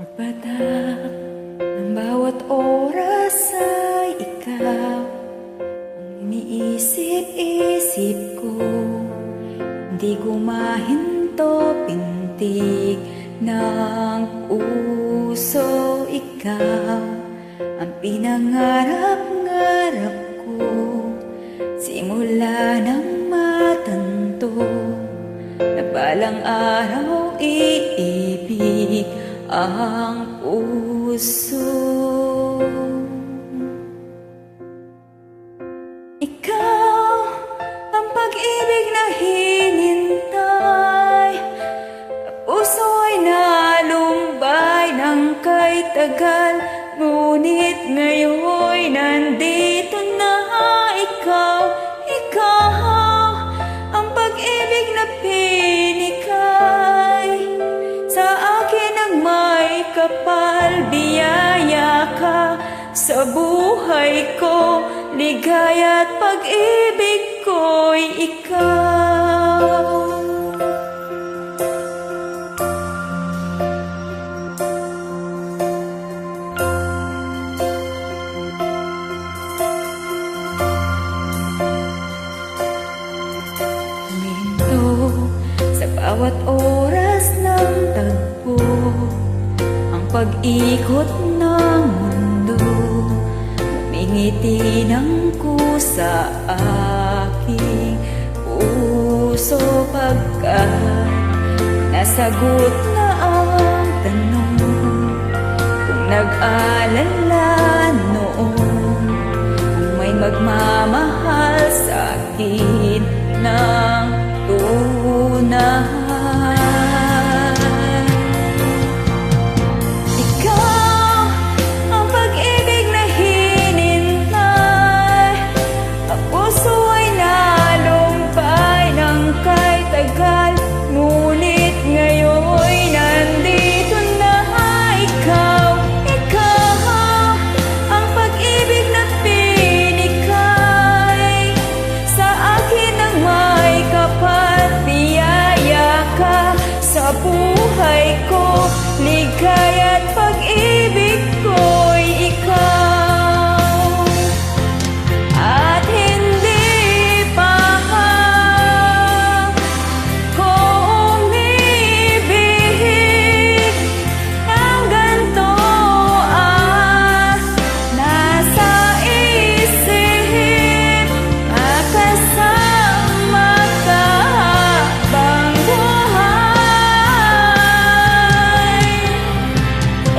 Pagpatak ng bawat oras ay ikaw ang iniisip-isip ko. Hindi gumahinto pintig ng puso. Ikaw ang pinangarap-ngarap ko simula nang matanto na balang araw iibig ang puso. Ikaw ang pag-ibig na hinintay, puso ay nalumbay ng kay tagal, ngunit ngayon'y nandito na. Ikaw ang pag-ibig na pinikay, sa akin ang may kapal, biyaya ka sa buhay ko, ligaya't pag-ibig ko'y ikaw. Sa bawat oras ng tagpo, ang pag-ikot ng mundo, ngumingiti ng kusa aking puso. Pagkat nasagot na ang tanong kung nag-alala noon, kung may magmamahal sa akin ng tunay. Ikaw ang pag-ibig na hinintay, ang puso ay nalumbay ng kay tagal, ngunit ngayon'y nandito na. Ikaw ang pag-ibig na pinikay, sa akin ang may kapal, biyaya ka sa buhay ko, ligaya't pag-ibig ko'y ikaw. At hindi pa ko umibig ng ganito, nasa isip makasama ka habang buhay.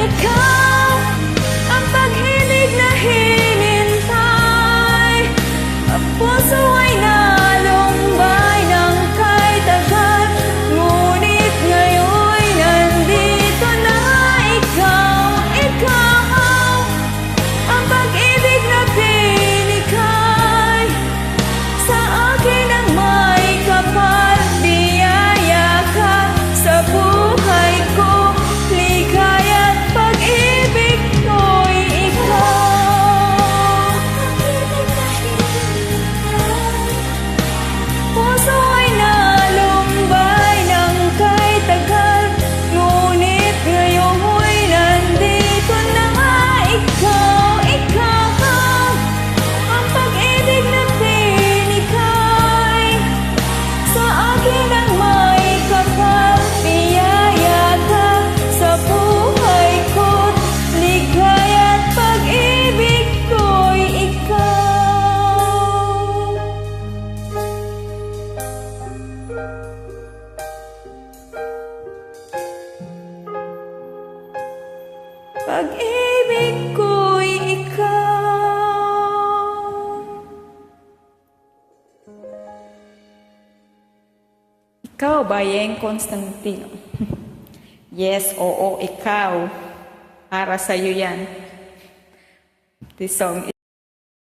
Ikaw ang pag-ibig na hinintay, ang puso ay nalumbay ng kay tagal, ngunit ngayon'y nandito na. Ikaw ang pag-ibig na pinikay, sa akin ang may kapal, biyaya ka sa buhay ko, ligaya't pag-ibig ko'y ikaw. Puso ay nalumbay ng kay tagal, ngunit ngayon'y nandito na. Ikaw ang pag-ibig na pinikay, sa akin ang may kapal, biyaya ka sa buhay ko, ligaya't pag-ibig ko'y ikaw. Pag-ibig ko'y ikaw. Ikaw, Bayeng Constantino. Yes, oo, ikaw. Para sa'yo yan. This song